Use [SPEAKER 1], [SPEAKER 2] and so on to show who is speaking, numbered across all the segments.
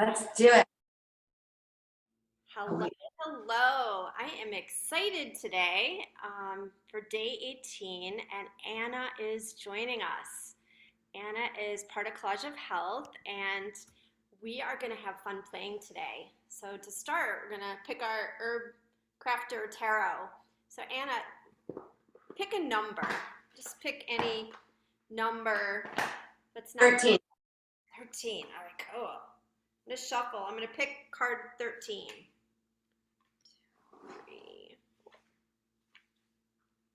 [SPEAKER 1] Let's do it.
[SPEAKER 2] Hello, hello. I am excited today for day 18, and Anna is joining us. Anna is part of Collage of Health, and we are going to have fun playing today. So, to start, we're going to pick our herb crafter tarot. So, Anna, pick a number. Just pick any number that's not
[SPEAKER 1] 13.
[SPEAKER 2] 13. All right, cool. I'm going to shuffle. I'm going to pick card 13. 3,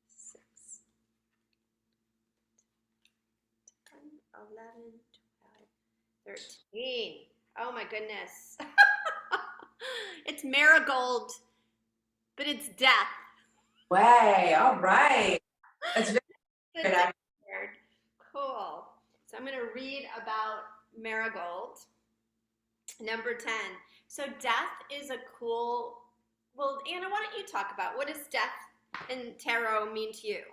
[SPEAKER 2] 6, 10, 11, 12, 13. Oh my goodness. It's marigold, but it's death.
[SPEAKER 1] Way, all right. That's very
[SPEAKER 2] The
[SPEAKER 1] good.
[SPEAKER 2] death card. Cool. So I'm going to read about marigold. Number 10. So death is a cool. Well, Anna, why don't you talk about what does death in tarot mean to you?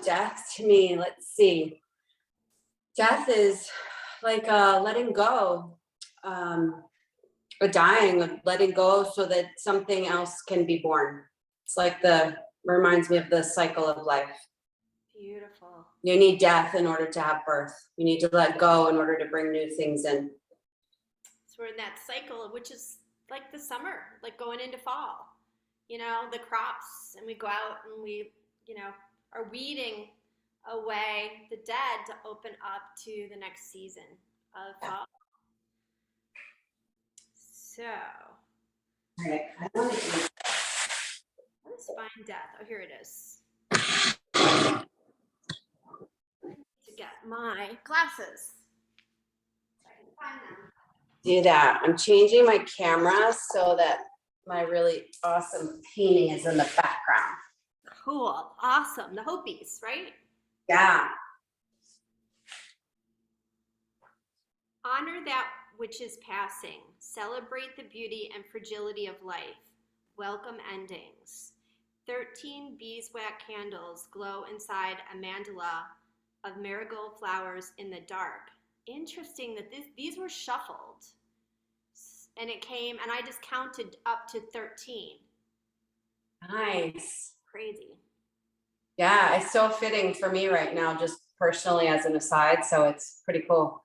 [SPEAKER 1] Death to me, let's see. Death is like letting go, or dying, letting go so that something else can be born. It's like reminds me of the cycle of life.
[SPEAKER 2] Beautiful.
[SPEAKER 1] You need death in order to have birth. You need to let go in order to bring new things in.
[SPEAKER 2] So we're in that cycle, which is like the summer, like going into fall. You know, the crops, and we go out and we, are weeding away the dead to open up to the next season of fall. So,
[SPEAKER 1] All right.
[SPEAKER 2] let's find death. Oh, here it is. To get my glasses. So I can find them.
[SPEAKER 1] Do that. I'm changing my camera so that my really awesome painting is in the background.
[SPEAKER 2] Cool. Awesome. The Hopis, right?
[SPEAKER 1] Yeah.
[SPEAKER 2] Honor that which is passing. Celebrate the beauty and fragility of life. Welcome endings. 13 beeswax candles glow inside a mandala of marigold flowers in the dark. Interesting that these were shuffled. And it came, and I just counted up to 13.
[SPEAKER 1] Nice.
[SPEAKER 2] Crazy.
[SPEAKER 1] Yeah, it's so fitting for me right now, just personally as an aside. So it's pretty cool.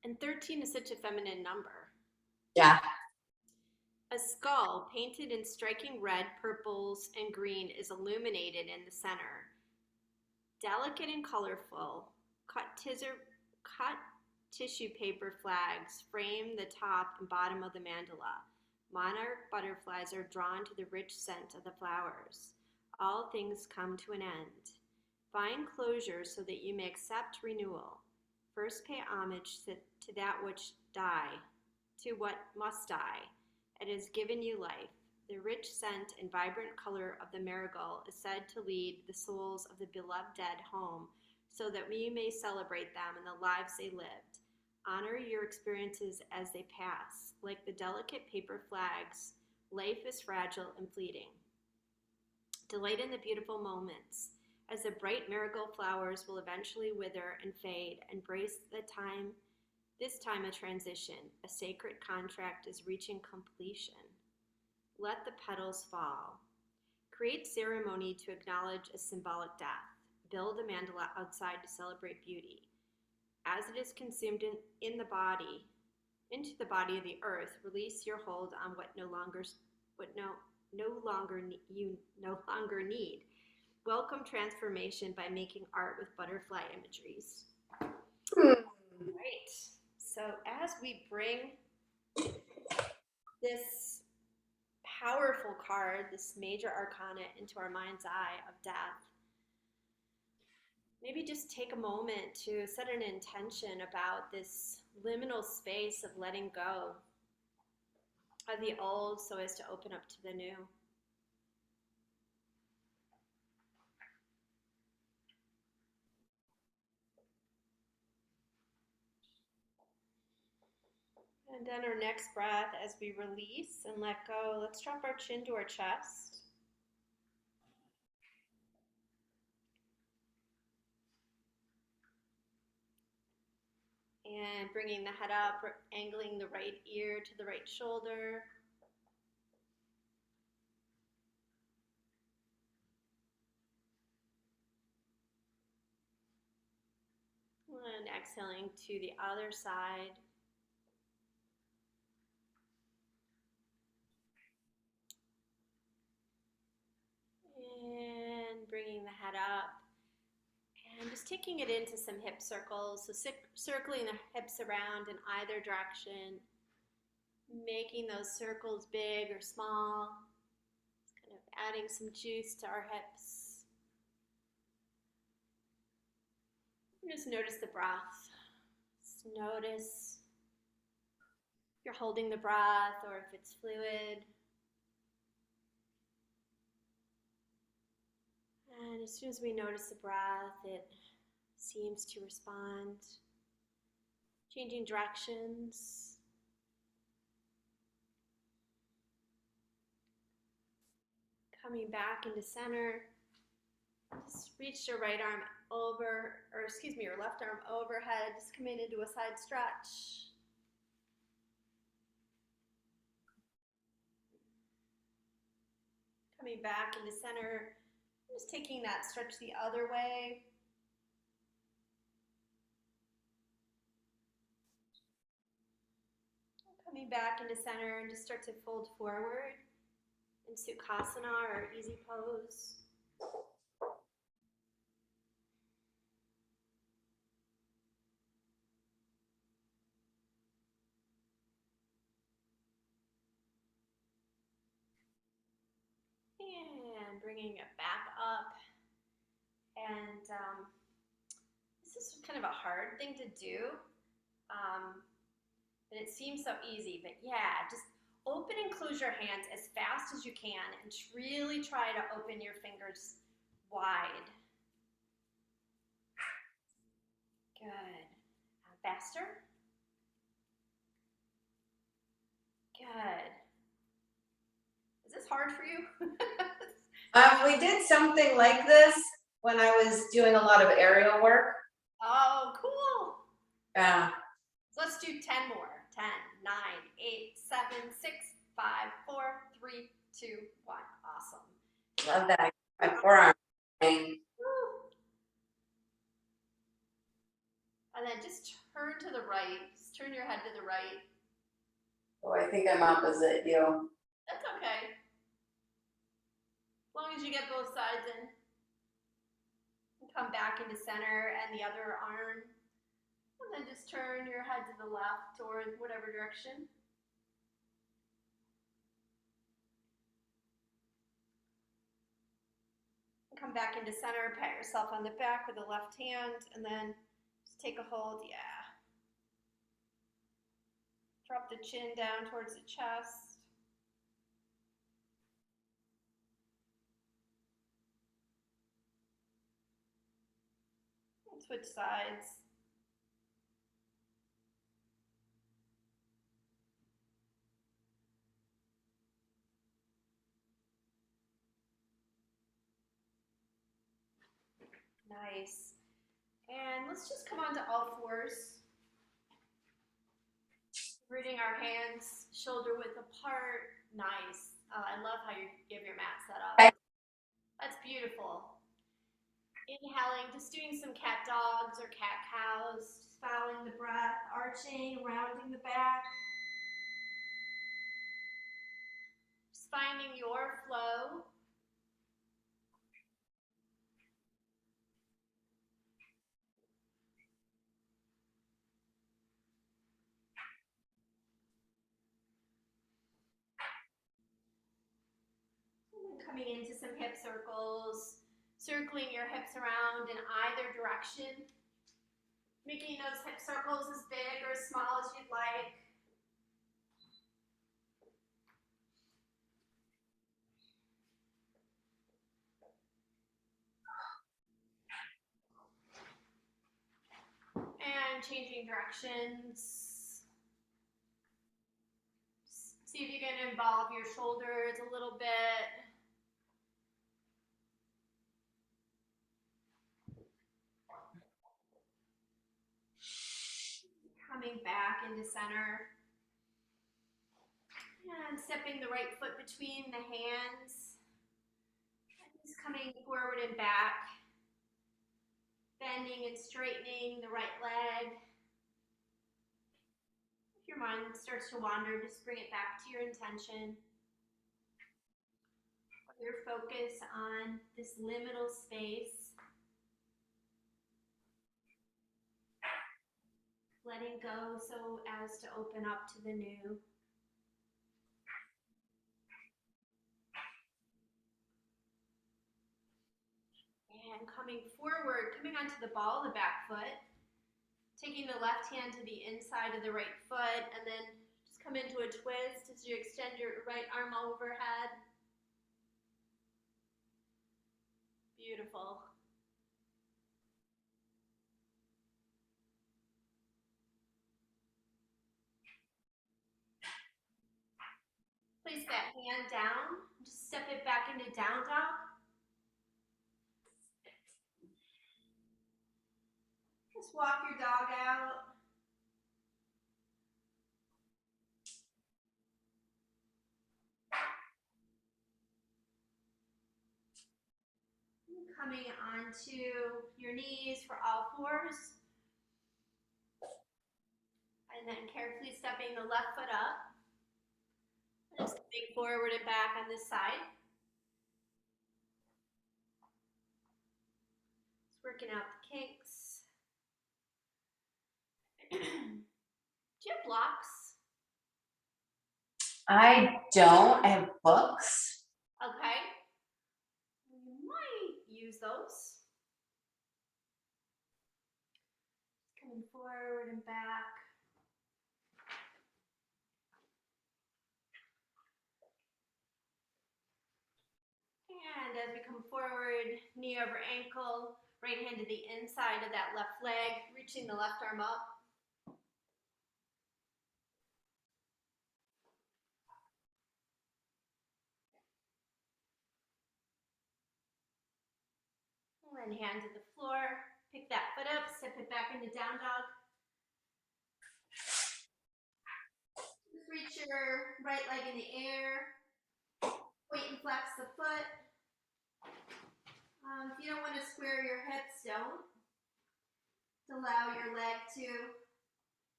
[SPEAKER 2] And 13 is such a feminine number.
[SPEAKER 1] Yeah.
[SPEAKER 2] A skull painted in striking red, purples, and green is illuminated in the center. Delicate and colorful, cut tissue paper flags frame the top and bottom of the mandala. Monarch butterflies are drawn to the rich scent of the flowers. All things come to an end. Find closure so that you may accept renewal. First pay homage to that which to what must die. It has given you life. The rich scent and vibrant color of the marigold is said to lead the souls of the beloved dead home so that you may celebrate them and the lives they lived. Honor your experiences as they pass. Like the delicate paper flags, life is fragile and fleeting. Delight in the beautiful moments. As the bright marigold flowers will eventually wither and fade, embrace this time of transition. A sacred contract is reaching completion. Let the petals fall. Create ceremony to acknowledge a symbolic death. Build a mandala outside to celebrate beauty. As it is consumed into the body of the earth, release your hold on what you no longer need. Welcome transformation by making art with butterfly imageries. Right. So as we bring this powerful card, this major arcana, into our mind's eye of death, maybe just take a moment to set an intention about this liminal space of letting go of the old so as to open up to the new. And then our next breath, as we release and let go, let's drop our chin to our chest. And bringing the head up, angling the right ear to the right shoulder. And exhaling to the other side. And bringing the head up. And just taking it into some hip circles. So circling the hips around in either direction. Making those circles big or small. Just kind of adding some juice to our hips. And just notice the breath. Just notice if you're holding the breath or if it's fluid. And as soon as we notice the breath, it seems to respond. Changing directions. Coming back into center. Just reach your right arm over, or excuse me, your left arm overhead. Just coming into a side stretch. Coming back into center. Just taking that stretch the other way. Coming back into center and just start to fold forward in Sukhasana or easy pose. And bringing it back up. And this is kind of a hard thing to do. And it seems so easy, but yeah, just open and close your hands as fast as you can and really try to open your fingers wide. Good. Faster. Good. Is this hard for you?
[SPEAKER 1] We did something like this when I was doing a lot of aerial work.
[SPEAKER 2] Oh, cool.
[SPEAKER 1] Yeah.
[SPEAKER 2] So let's do 10 more. 10, 9, 8, 7, 6, 5, 4, 3, 2, 1. Awesome.
[SPEAKER 1] Love that. My forearm.
[SPEAKER 2] Woo. And then just turn to the right. Just turn your head to the right.
[SPEAKER 1] Oh, I think I'm opposite you.
[SPEAKER 2] That's okay. As long as you get both sides in. And come back into center and the other arm. And then just turn your head to the left or whatever direction. And come back into center, pat yourself on the back with the left hand, and then just take a hold, yeah. Drop the chin down towards the chest. And switch sides. Nice. And let's just come onto all fours. Rooting our hands shoulder width apart. Nice. I love how you give your mat set up. That's beautiful. Inhaling, just doing some cat dogs or cat cows. Just following the breath, arching, rounding the back. Just finding your flow. Coming into some hip circles, circling your hips around in either direction, making those hip circles as big or as small as you'd like. And changing directions. See if you can involve your shoulders a little bit. back into center. And stepping the right foot between the hands. And just coming forward and back. Bending and straightening the right leg. If your mind starts to wander, just bring it back to your intention. Your focus on this liminal space. Letting go so as to open up to the new. And coming forward, coming onto the ball of the back foot. Taking the left hand to the inside of the right foot, and then just come into a twist as you extend your right arm overhead. Beautiful. Place that hand down. Just step it back into down dog. Just walk your dog out. Coming onto your knees for all fours. And then carefully stepping the left foot up. And stepping forward and back on this side. Just working out the kinks. Do you have blocks?
[SPEAKER 1] I don't. I have books.
[SPEAKER 2] Okay. You might use those. Coming forward and back. And as we come forward, knee over ankle, right hand to the inside of that left leg, reaching the left arm up. And hand to the floor. Pick that foot up, step it back into down dog. Just reach your right leg in the air. Point and flex the foot. If you don't want to square your hips, don't. Allow your leg to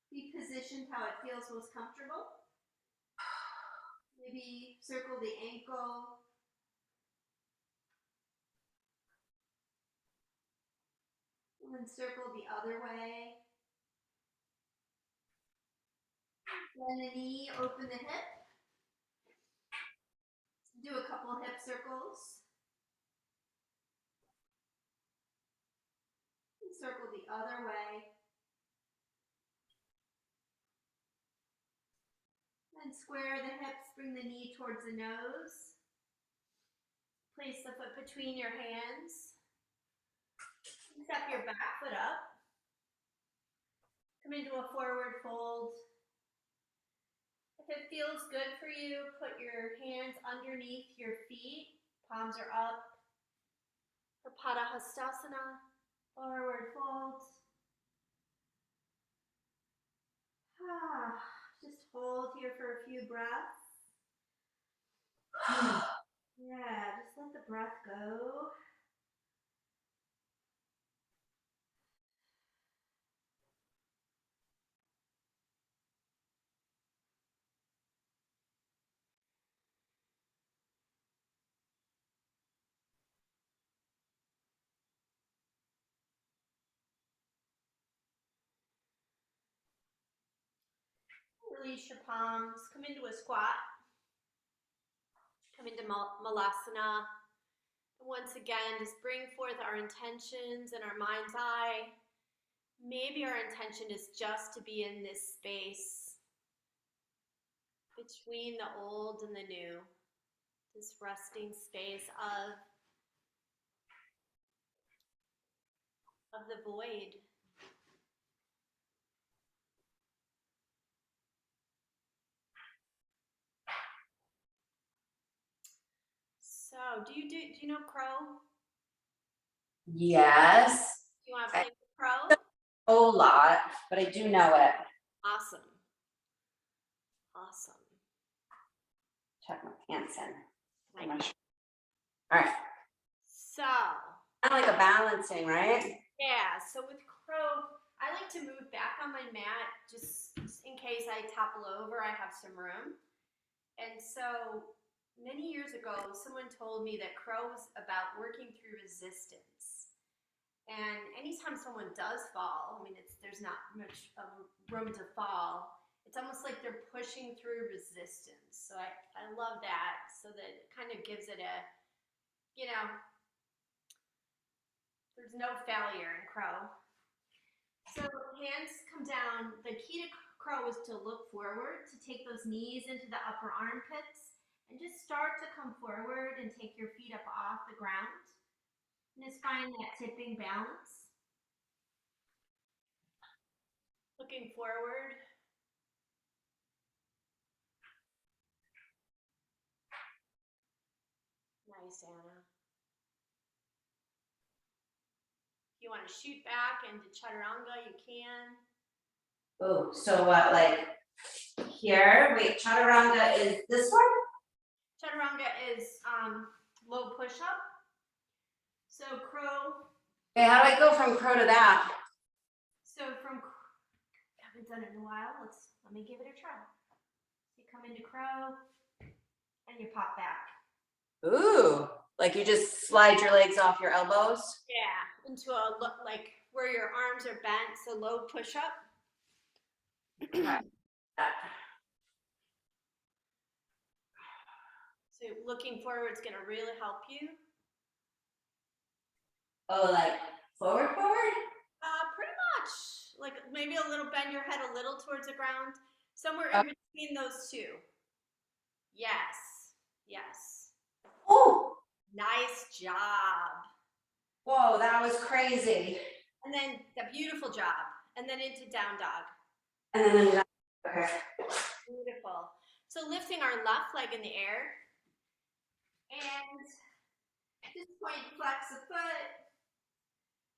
[SPEAKER 2] be positioned how it feels most comfortable. Maybe circle the ankle. And then circle the other way. Bend the knee, open the hip. Do a couple hip circles. And circle the other way. And square the hips, bring the knee towards the nose. Place the foot between your hands. Step your back foot up. Come into a forward fold. If it feels good for you, put your hands underneath your feet. Palms are up. For Padahastasana, forward fold. Just hold here for a few breaths. Yeah, just let the breath go. Release your palms, come into a squat. Come into Malasana. And once again, just bring forth our intentions in our mind's eye. Maybe our intention is just to be in this space between the old and the new. This resting space of the void. So, do you know crow?
[SPEAKER 1] Yes.
[SPEAKER 2] Do you want to play with crow?
[SPEAKER 1] A whole lot, but I do know it.
[SPEAKER 2] Awesome. Awesome.
[SPEAKER 1] Check my pants in.
[SPEAKER 2] Like,
[SPEAKER 1] All right.
[SPEAKER 2] so,
[SPEAKER 1] Kind of like a balancing, right?
[SPEAKER 2] yeah, so with crow, I like to move back on my mat just in case I topple over, I have some room. And so many years ago, someone told me that crow was about working through resistance. And anytime someone does fall, I mean, there's not much of room to fall. It's almost like they're pushing through resistance. So I love that. So that it kind of gives it a, you know, there's no failure in crow. So hands come down. The key to crow is to look forward, to take those knees into the upper armpits, and just start to come forward and take your feet up off the ground. And just find that tipping balance. Looking forward. Nice, Anna. If you want to shoot back into chaturanga, you can.
[SPEAKER 1] Oh, so what, like here? Wait, chaturanga is this one?
[SPEAKER 2] Chaturanga is low push-up. So crow.
[SPEAKER 1] Okay, how do I go from crow to that?
[SPEAKER 2] So I haven't done it in a while. Let me give it a try. You come into crow and you pop back.
[SPEAKER 1] Ooh, like you just slide your legs off your elbows?
[SPEAKER 2] Yeah, into a look like where your arms are bent, so low push-up. So looking forward is going to really help you.
[SPEAKER 1] Oh, like forward?
[SPEAKER 2] Pretty much. Like maybe a little, bend your head a little towards the ground. Somewhere in between those two. Yes. Yes.
[SPEAKER 1] Oh,
[SPEAKER 2] Nice job.
[SPEAKER 1] whoa, that was crazy.
[SPEAKER 2] And then the beautiful job. And then into down dog.
[SPEAKER 1] And then, okay.
[SPEAKER 2] Beautiful. So lifting our left leg in the air. And just point, flex the foot.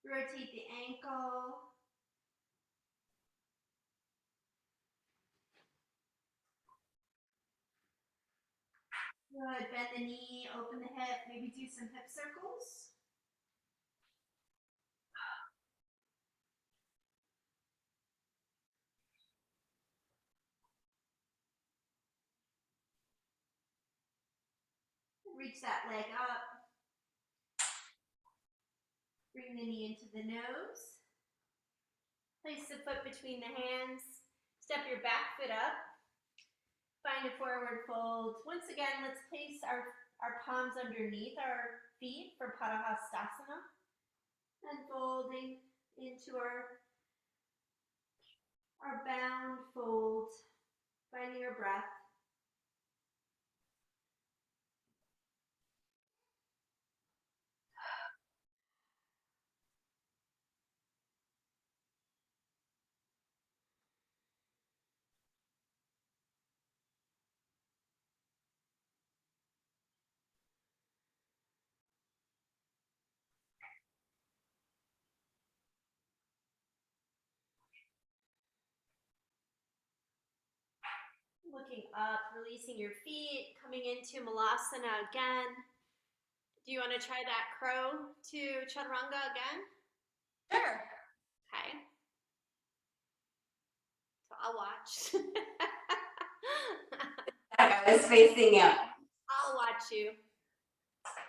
[SPEAKER 2] Rotate the ankle. Good. Bend the knee, open the hip, maybe do some hip circles. Reach that leg up. Bring the knee into the nose. Place the foot between the hands. Step your back foot up. Find a forward fold. Once again, let's place our palms underneath our feet for Padahastasana. And folding into our bound fold. Finding your breath. Looking up, releasing your feet, coming into Malasana again. Do you want to try that crow to chaturanga again?
[SPEAKER 1] Sure.
[SPEAKER 2] Okay. So I'll watch.
[SPEAKER 1] I was facing you.
[SPEAKER 2] I'll watch you.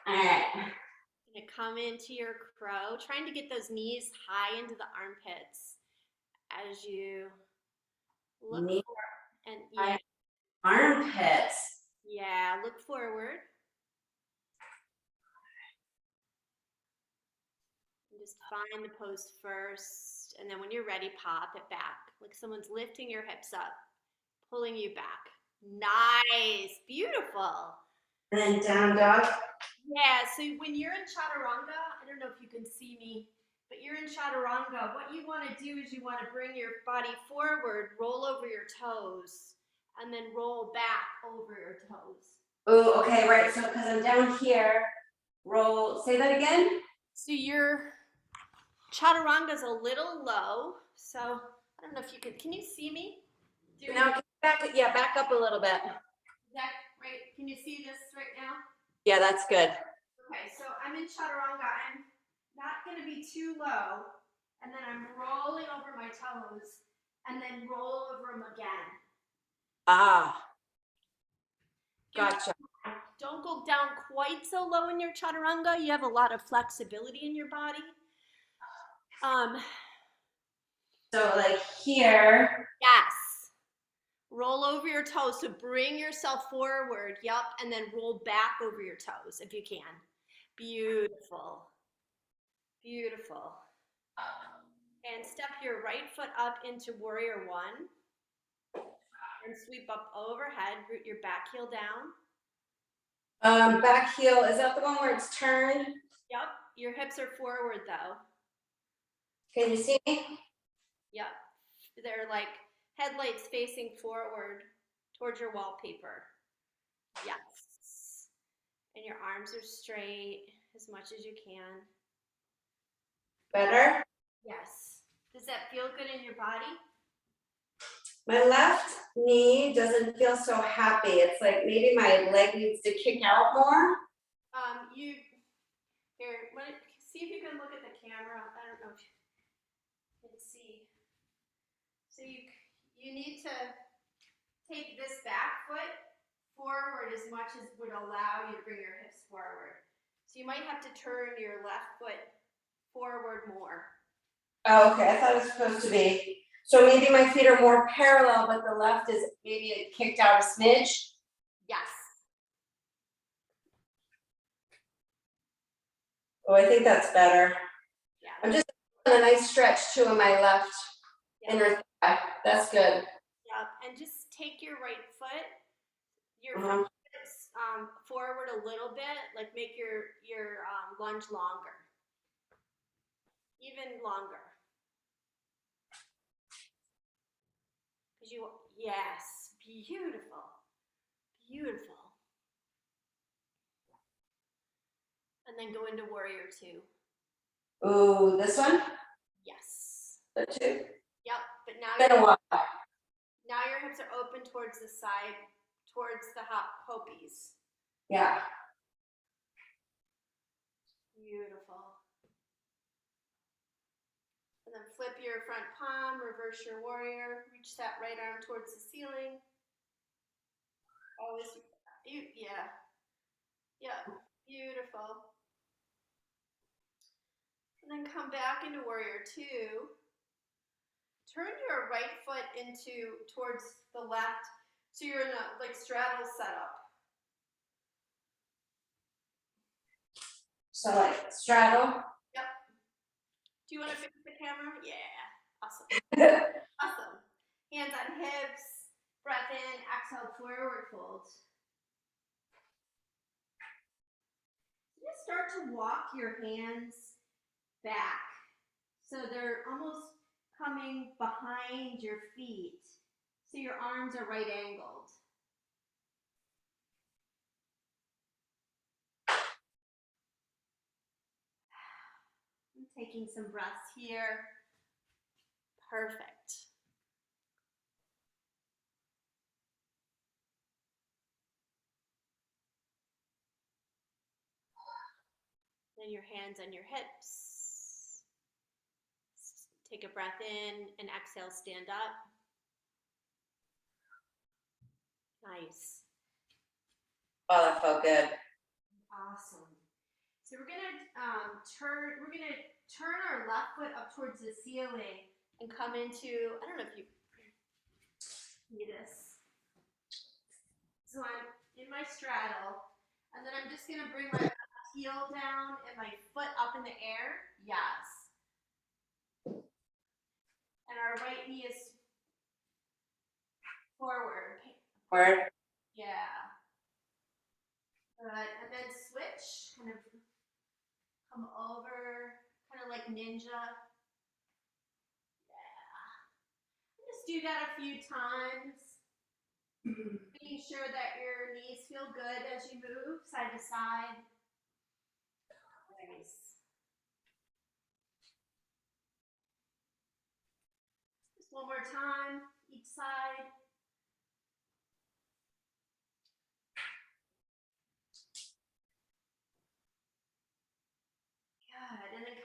[SPEAKER 1] All right.
[SPEAKER 2] Gonna come into your crow, trying to get those knees high into the armpits as you look
[SPEAKER 1] Knee
[SPEAKER 2] and yeah,
[SPEAKER 1] armpits.
[SPEAKER 2] yeah, look forward. And just find the pose first, and then when you're ready, pop it back. Like someone's lifting your hips up, pulling you back. Nice, beautiful.
[SPEAKER 1] And then down dog.
[SPEAKER 2] Yeah, so when you're in chaturanga, I don't know if you can see me, but you're in chaturanga. What you want to do is you want to bring your body forward, roll over your toes, and then roll back over your toes.
[SPEAKER 1] Oh, okay, right. So because I'm down here, roll. Say that again.
[SPEAKER 2] So your chaturanga is a little low. So I don't know if you can you see me?
[SPEAKER 1] Yeah, back up a little bit.
[SPEAKER 2] That right? Can you see this right now?
[SPEAKER 1] Yeah, that's good.
[SPEAKER 2] Okay, so I'm in chaturanga. I'm not going to be too low, and then I'm rolling over my toes, and then roll over them again.
[SPEAKER 1] Ah, gotcha.
[SPEAKER 2] Don't go down quite so low in your chaturanga. You have a lot of flexibility in your body.
[SPEAKER 1] So like here.
[SPEAKER 2] Yes. Roll over your toes. So bring yourself forward. Yep. And then roll back over your toes if you can. Beautiful. Beautiful. And step your right foot up into warrior one. And sweep up overhead. Root your back heel down.
[SPEAKER 1] Back heel, is that the one where it's turned?
[SPEAKER 2] Yep. Your hips are forward though.
[SPEAKER 1] Can you see me?
[SPEAKER 2] Yep. They're like headlights facing forward towards your wallpaper. Yes. And your arms are straight as much as you can.
[SPEAKER 1] Better?
[SPEAKER 2] Yes. Does that feel good in your body?
[SPEAKER 1] My left knee doesn't feel so happy. It's like maybe my leg needs to kick out more.
[SPEAKER 2] See if you can look at the camera. I don't know if you can see. So you need to take this back foot forward as much as would allow you to bring your hips forward. So you might have to turn your left foot forward more.
[SPEAKER 1] Oh, okay, I thought it was supposed to be. So maybe my feet are more parallel, but the left is maybe kicked out a smidge.
[SPEAKER 2] Yes.
[SPEAKER 1] Oh, I think that's better.
[SPEAKER 2] Yeah.
[SPEAKER 1] I'm just doing a nice stretch too in my left inner thigh. That's good.
[SPEAKER 2] Yep. And just take your right foot, your
[SPEAKER 1] Uh-huh.
[SPEAKER 2] foot forward a little bit, like make your lunge longer, even longer. Yes, beautiful, beautiful. And then go into warrior two.
[SPEAKER 1] Ooh, this one?
[SPEAKER 2] Yes.
[SPEAKER 1] The two?
[SPEAKER 2] Yep, but
[SPEAKER 1] Been a while.
[SPEAKER 2] now your hips are open towards the side, towards the hopies.
[SPEAKER 1] Yeah.
[SPEAKER 2] Beautiful. And then flip your front palm, reverse your warrior, reach that right arm towards the ceiling. Always, yeah. Yeah, beautiful. And then come back into warrior two. Turn your right foot towards the left, so you're in a like straddle setup.
[SPEAKER 1] So like straddle.
[SPEAKER 2] Yep. Do you want to fix the camera? Yeah. Awesome. Awesome. Hands on hips. Breath in. Exhale. Forward fold. Just start to walk your hands back, so they're almost coming behind your feet, so your arms are right angled. I'm taking some breaths here. Perfect. Then your hands on your hips. Take a breath in and exhale, stand up. Nice.
[SPEAKER 1] Oh, that felt good.
[SPEAKER 2] Awesome. So we're gonna turn our left foot up towards the ceiling and come into, I don't know if you see this. So I'm in my straddle, and then I'm just gonna bring my left heel down and my foot up in the air. Yes. And our right knee is forward.
[SPEAKER 1] Word.
[SPEAKER 2] Yeah. Good. And then switch, kind of come over, kind of like ninja. Yeah. Just do that a few times. Making sure that your knees feel good as you move side to side. Nice. Just one more time, each side.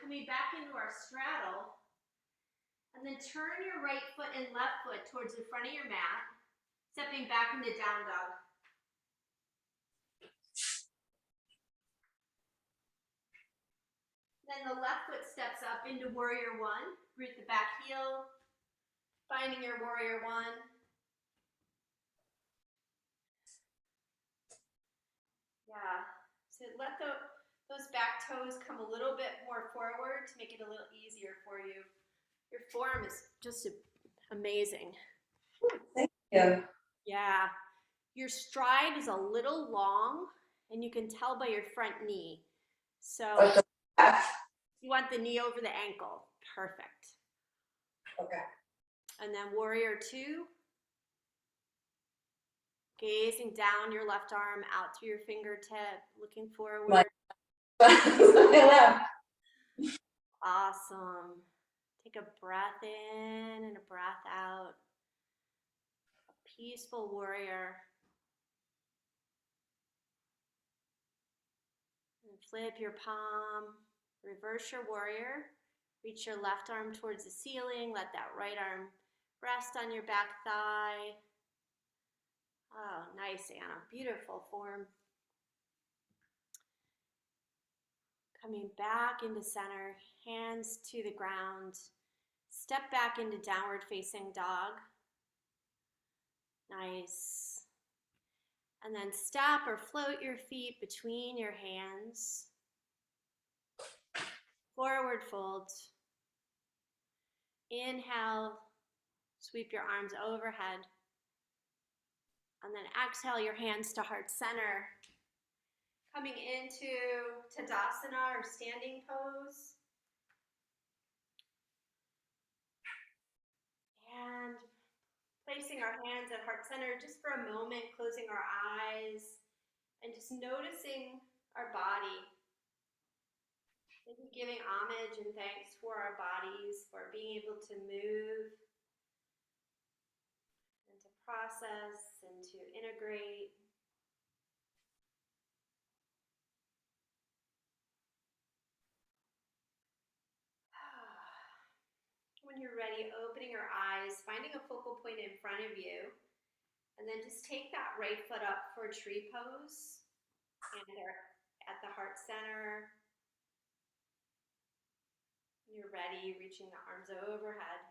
[SPEAKER 2] coming back into our straddle. And then turn your right foot and left foot towards the front of your mat, stepping back into down dog. Then the left foot steps up into warrior one. Root the back heel, finding your warrior one. Yeah, so let those back toes come a little bit more forward to make it a little easier for you. Your form is just amazing.
[SPEAKER 1] Thank you.
[SPEAKER 2] Yeah, your stride is a little long, and you can tell by your front knee. So you want the knee over the ankle. Perfect.
[SPEAKER 1] Okay.
[SPEAKER 2] And then warrior two. Gazing down your left arm out through your fingertip, looking forward. Awesome. Take a breath in and a breath out. A peaceful warrior. And flip your palm. Reverse your warrior. Reach your left arm towards the ceiling. Let that right arm rest on your back thigh. Oh, nice, Anna. Beautiful form. Coming back into center, hands to the ground. Step back into downward facing dog. Nice. And then step or float your feet between your hands. Forward fold. Inhale, sweep your arms overhead. And then exhale your hands to heart center. Coming into Tadasana or standing pose. And placing our hands at heart center just for a moment, closing our eyes and just noticing our body. Maybe giving homage and thanks for our bodies, for being able to move and to process and to integrate. When you're ready, opening your eyes, finding a focal point in front of you, and then just take that right foot up for tree pose. And they're at the heart center. When you're ready, reaching the arms overhead.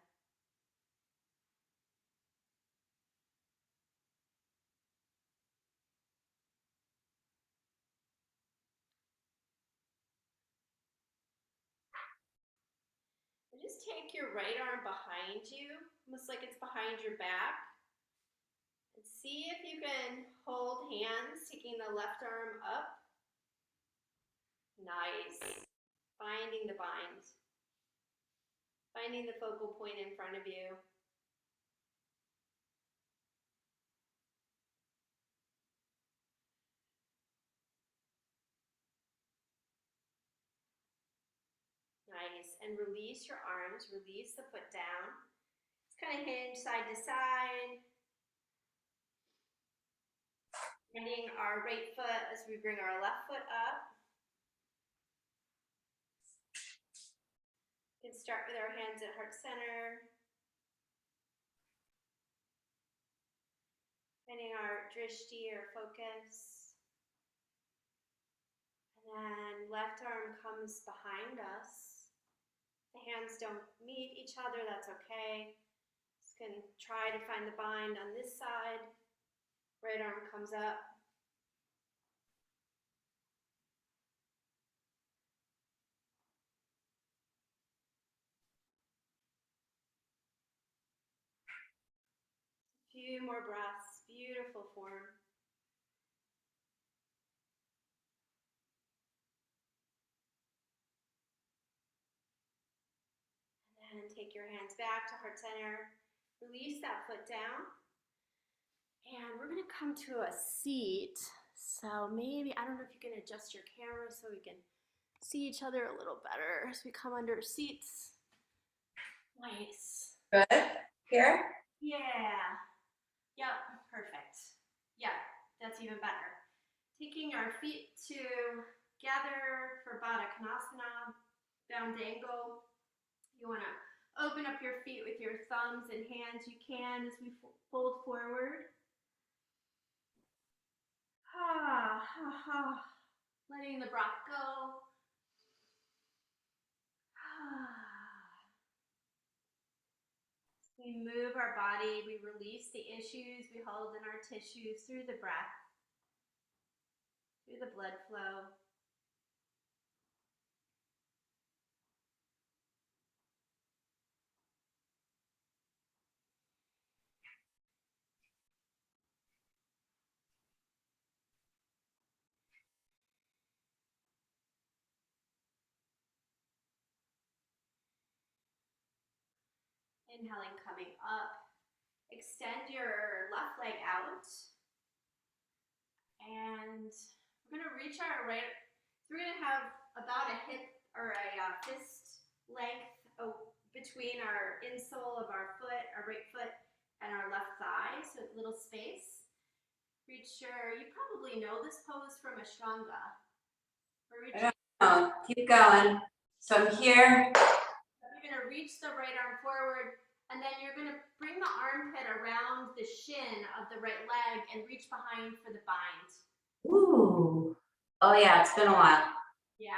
[SPEAKER 2] And just take your right arm behind you, almost like it's behind your back. And see if you can hold hands, taking the left arm up. Nice. Finding the bind. Finding the focal point in front of you. Nice. And release your arms. Release the foot down. Just kind of hinge side to side. Bending our right foot as we bring our left foot up. We can start with our hands at heart center. Finding our drishti or focus. And then left arm comes behind us. The hands don't meet each other, that's okay. Just gonna try to find the bind on this side. Right arm comes up. A few more breaths, beautiful form. And then take your hands back to heart center. Release that foot down. And we're gonna come to a seat. So maybe, I don't know if you can adjust your camera so we can see each other a little better as we come under seats. Nice.
[SPEAKER 1] Good. Here?
[SPEAKER 2] Yeah. Yep, perfect. Yeah, that's even better. Taking our feet together for Baddha Konasana. down angle. You want to open up your feet with your thumbs and hands. You can as we fold forward. Letting the breath go. We move our body, we release the issues we hold in our tissues through the breath, through the blood flow. Inhaling, coming up. Extend your left leg out. And we're going to reach our right, so we're going to have about a hip or a fist length between our insole of our foot, our right foot, and our left thigh, so a little space. Reach you probably know this pose from Ashtanga.
[SPEAKER 1] Keep going. So I'm here.
[SPEAKER 2] You're going to reach the right arm forward, and then you're going to bring the armpit around the shin of the right leg and reach behind for the bind.
[SPEAKER 1] Ooh. Oh yeah, it's been a while.
[SPEAKER 2] Yeah.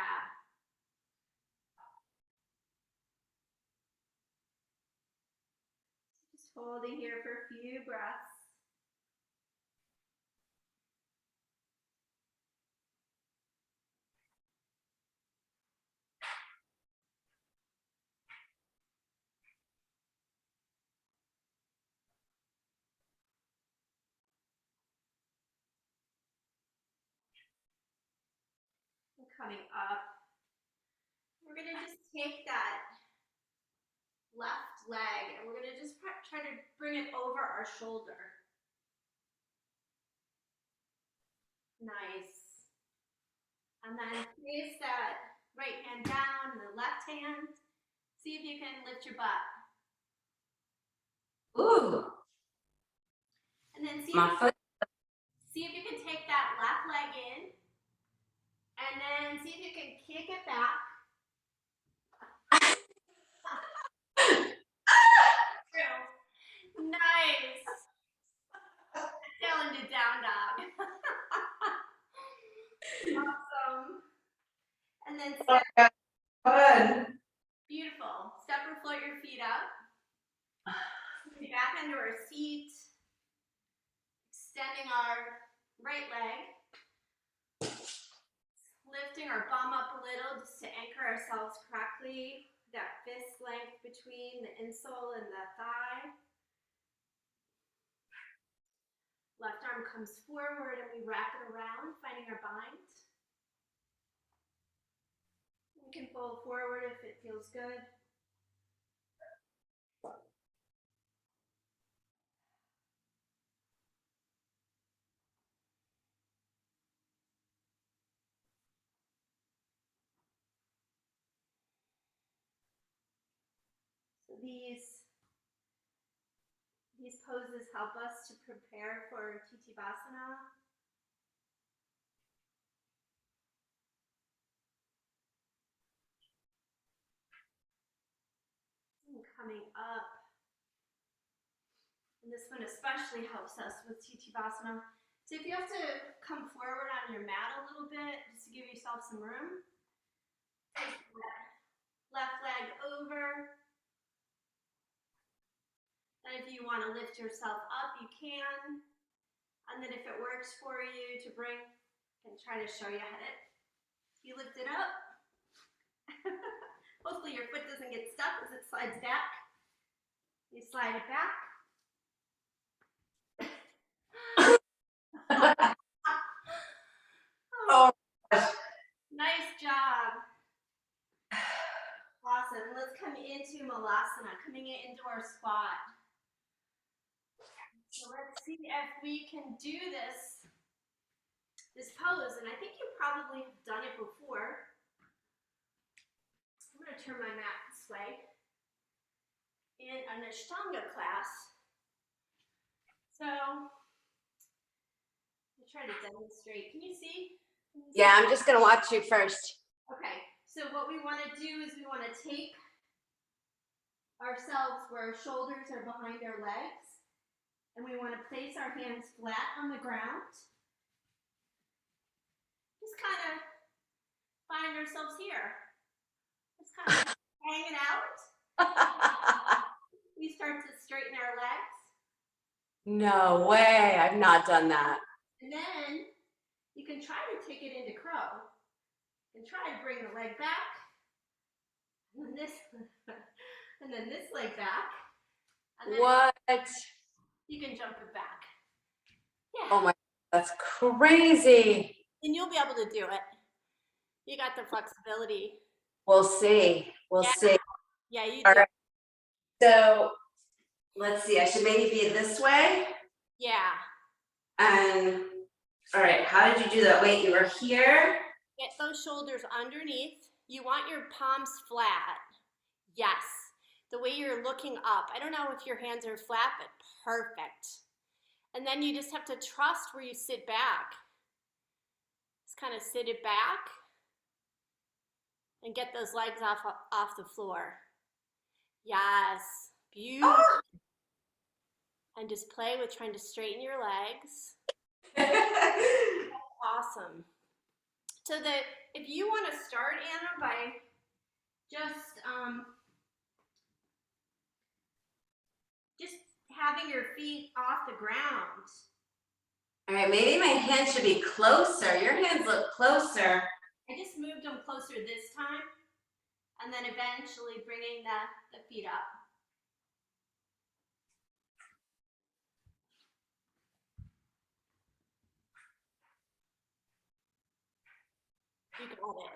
[SPEAKER 2] Just holding here for a few breaths. Coming up, we're going to just take that left leg and we're going to just try to bring it over our shoulder. Nice. And then place that right hand down, the left hand. See if you can lift your butt.
[SPEAKER 1] Ooh.
[SPEAKER 2] And then see if you can take that left leg in. And then see if you can kick it back. Nice. Down into down dog. Awesome. And then step.
[SPEAKER 1] Good.
[SPEAKER 2] Beautiful. Step or float your feet up. Back into our seat. Extending our right leg. Lifting our bum up a little just to anchor ourselves correctly. That fist length between the insole and the thigh. Left arm comes forward and we wrap it around, finding our bind. We can fold forward if it feels good. So these poses help us to prepare for Titivasana. And coming up. And this one especially helps us with Titivasana. So if you have to come forward on your mat a little bit, just to give yourself some room, take that left leg over. And if you want to lift yourself up, you can. And then if it works for you to bring, I can try to show you how to, you lift it up. Hopefully your foot doesn't get stuck as it slides back. You slide it back.
[SPEAKER 1] Oh.
[SPEAKER 2] Nice job. Awesome. Let's come into Malasana, coming into our squat. So let's see if we can do this pose. And I think you probably have done it before. I'm going to turn my mat this way. In an Ashtanga class. So I'll try to demonstrate. Can you see?
[SPEAKER 1] Yeah, I'm just going to watch you first.
[SPEAKER 2] Okay. So what we want to do is we want to tape ourselves where our shoulders are behind our legs, and we want to place our hands flat on the ground. Just kind of find ourselves here. Just kind of hanging out. We start to straighten our legs.
[SPEAKER 1] No way, I've not done that.
[SPEAKER 2] And then you can try to take it into crow. And try to bring the leg back. And then this, and then this leg back. And then
[SPEAKER 1] What?
[SPEAKER 2] you can jump it back. Yeah.
[SPEAKER 1] Oh my, that's crazy.
[SPEAKER 2] And you'll be able to do it. You got the flexibility.
[SPEAKER 1] We'll see. We'll see.
[SPEAKER 2] Yeah, you
[SPEAKER 1] All
[SPEAKER 2] do.
[SPEAKER 1] right. So let's see. I should maybe be this way.
[SPEAKER 2] Yeah.
[SPEAKER 1] And all right, how did you do that? Wait, you were here.
[SPEAKER 2] Get those shoulders underneath. You want your palms flat. Yes. The way you're looking up. I don't know if your hands are flat, but perfect. And then you just have to trust where you sit back. Just kind of sit it back and get those legs off the floor. Yes. Beautiful.
[SPEAKER 1] Oh.
[SPEAKER 2] And just play with trying to straighten your legs. Awesome. So that if you want to start, Anna, by just having your feet off the ground.
[SPEAKER 1] All right, maybe my hands should be closer. Your hands look closer.
[SPEAKER 2] I just moved them closer this time, and then eventually bringing the feet up. You got it.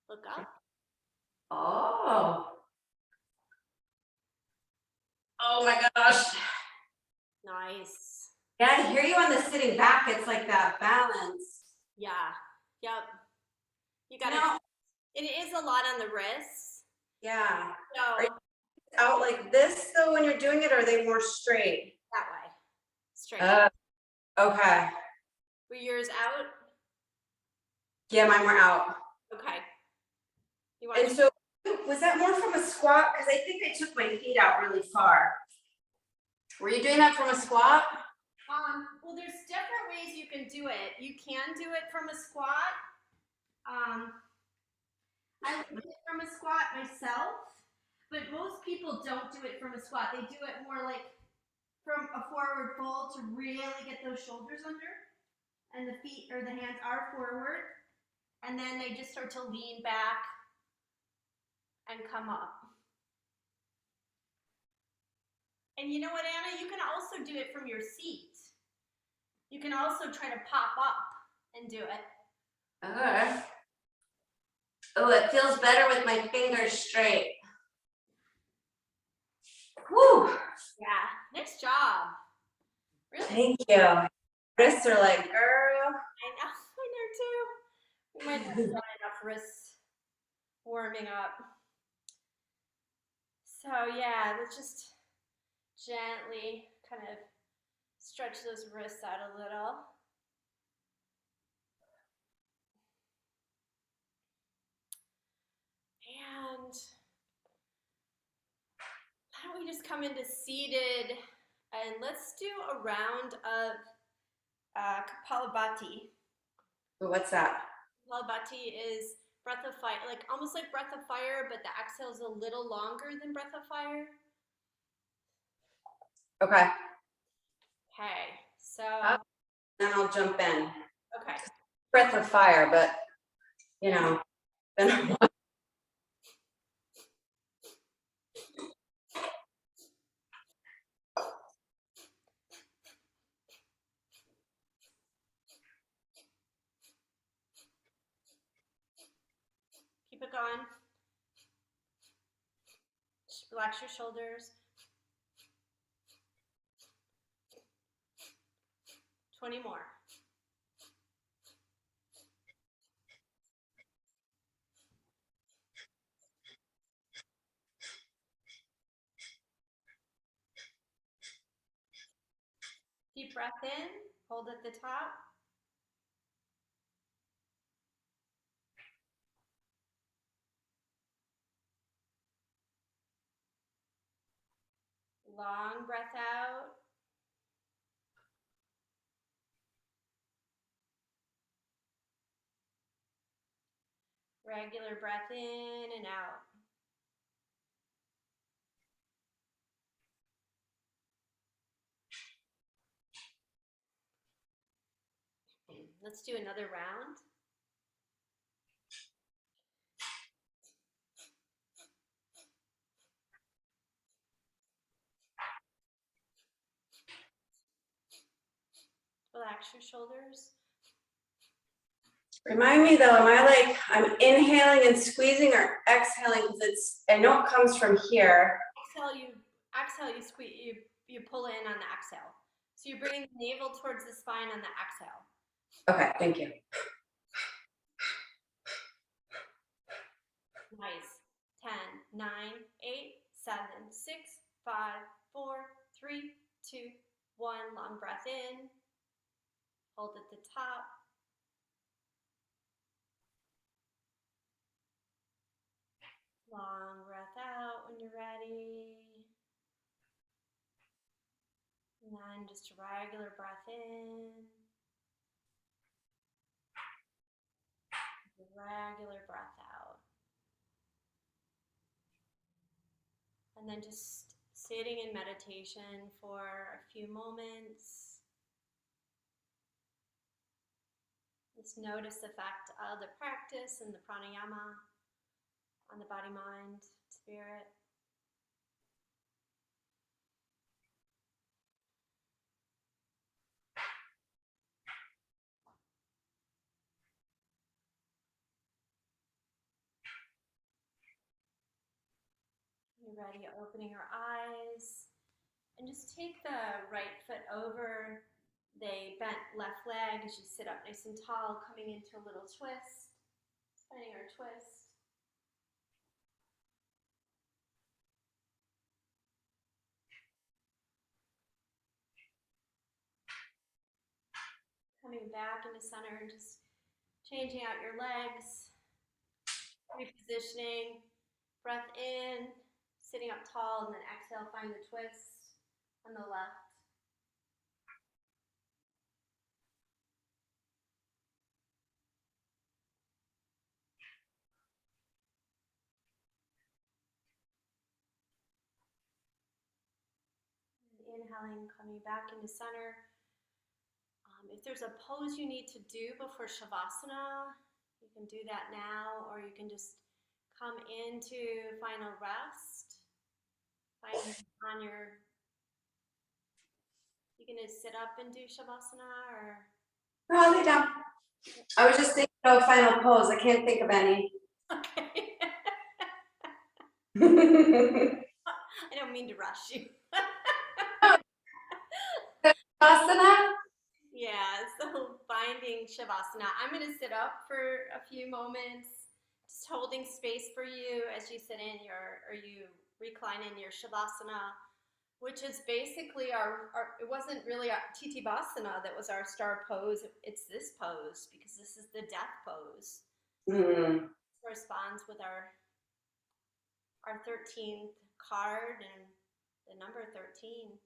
[SPEAKER 2] Look up.
[SPEAKER 1] Oh. Oh my gosh.
[SPEAKER 2] Nice.
[SPEAKER 1] Yeah, I hear you on the sitting back. It's like that balance.
[SPEAKER 2] Yeah. Yep. You got it. It is a lot on the wrists.
[SPEAKER 1] Yeah.
[SPEAKER 2] So
[SPEAKER 1] are you out like this though when you're doing it, or are they more straight?
[SPEAKER 2] That way. Straight.
[SPEAKER 1] Okay.
[SPEAKER 2] Were yours out?
[SPEAKER 1] Yeah, mine were out.
[SPEAKER 2] Okay. You want
[SPEAKER 1] And so was that more from a squat? Because I think I took my feet out really far. Were you doing that from a squat?
[SPEAKER 2] Well, there's different ways you can do it. You can do it from a squat. I do it from a squat myself, but most people don't do it from a squat. They do it more like from a forward fold to really get those shoulders under, and the feet or the hands are forward, and then they just start to lean back and come up. And you know what, Anna? You can also do it from your seat. You can also try to pop up and do it.
[SPEAKER 1] Okay. Oh, it feels better with my fingers straight. Whew.
[SPEAKER 2] Yeah, nice job. Really?
[SPEAKER 1] Thank you. Wrists are like, girl.
[SPEAKER 2] I know too. We might not have done enough wrist warming up. So yeah, let's just gently kind of stretch those wrists out a little. And why don't we just come into seated, and let's do a round of Kapalabhati.
[SPEAKER 1] What's that?
[SPEAKER 2] Kapalabhati is breath of fire, like almost like breath of fire, but the exhale is a little longer than breath of fire.
[SPEAKER 1] Okay.
[SPEAKER 2] Okay, so.
[SPEAKER 1] Then I'll jump in.
[SPEAKER 2] Okay.
[SPEAKER 1] Breath of fire, but you know. Then
[SPEAKER 2] Keep it going. Just relax your shoulders. 20 more. Keep Deep breath in, hold at the top. Long breath out. Regular breath in and out. Let's do another round. Relax your shoulders.
[SPEAKER 1] Remind me though, I'm inhaling and squeezing or exhaling because I know it comes from here.
[SPEAKER 2] Exhale, you squeeze, you pull in on the exhale. So you're bringing the navel towards the spine on the exhale.
[SPEAKER 1] Okay, thank you.
[SPEAKER 2] Nice. 10, 9, 8, 7, 6, 5, 4, 3, 2, 1. Long breath in. Hold at the top. Long breath out when you're ready. And then just a regular breath in. Regular breath out. And then just sitting in meditation for a few moments. Just notice the effect of the practice and the pranayama on the body, mind, spirit. You're ready, opening your eyes. And just take the right foot over the bent left leg as you sit up nice and tall, coming into a little twist. Finding our twist. Coming back into center and just changing out your legs. Repositioning. Breath in, sitting up tall, and then exhale, find the twist on the left. Inhaling, coming back into center. If there's a pose you need to do before Shavasana, you can do that now, or you can just come into final rest. Find on your, you gonna sit up and do Shavasana, or?
[SPEAKER 1] No, lay down. I was just thinking of a final pose. I can't think of any.
[SPEAKER 2] Okay. I don't mean to rush you.
[SPEAKER 1] Asana?
[SPEAKER 2] Yeah, so finding Shavasana. I'm going to sit up for a few moments, just holding space for you as you sit in your, or you recline in your Shavasana, which is basically our it wasn't really our Titibhasana that was our star pose. It's this pose because this is the death pose.
[SPEAKER 1] Mm.
[SPEAKER 2] Corresponds with our 13th card and the number 13.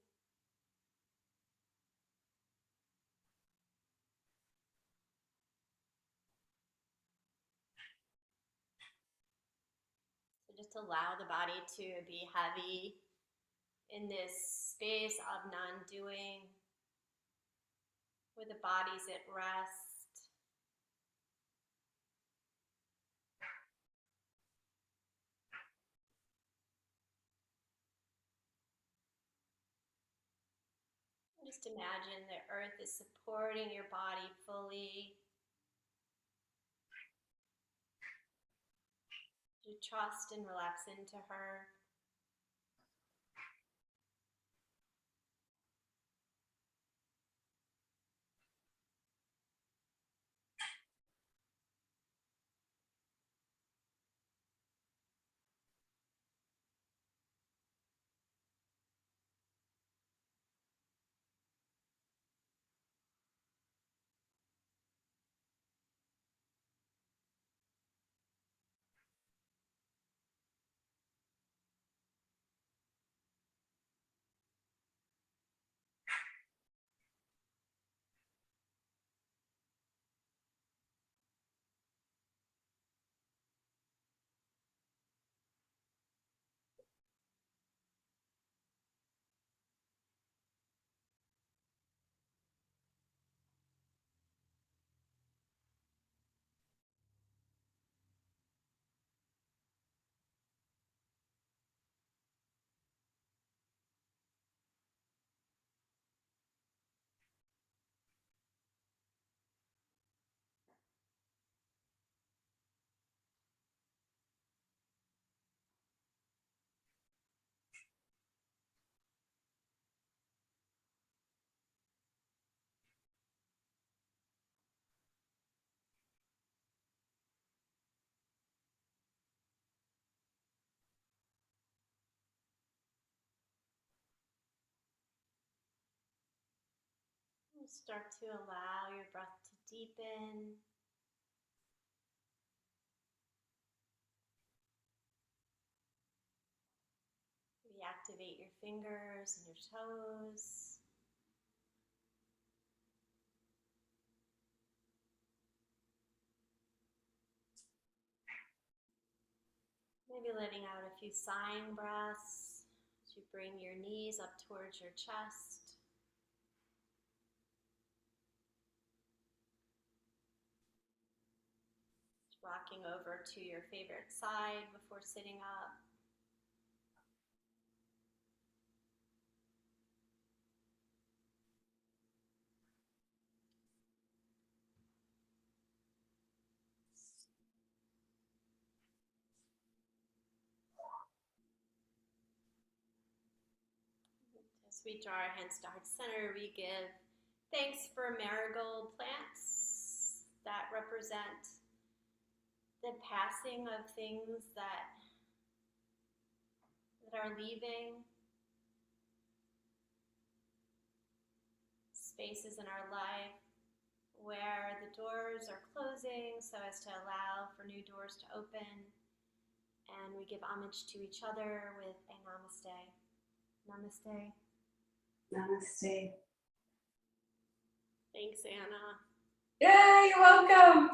[SPEAKER 2] So just allow the body to be heavy in this space of non-doing, where the body's at rest. Just imagine the earth is supporting your body fully. You trust and relax into her. Start to allow your breath to deepen. Reactivate your fingers and your toes. Maybe letting out a few sighing breaths as you bring your knees up towards your chest. Rocking over to your favorite side before sitting up. As we draw our hands to heart center, we give thanks for marigold plants that represent the passing of things that are leaving, spaces in our life where the doors are closing so as to allow for new doors to open. And we give homage to each other with a namaste. Namaste.
[SPEAKER 1] Namaste.
[SPEAKER 2] Thanks, Anna.
[SPEAKER 1] Yeah, you're welcome.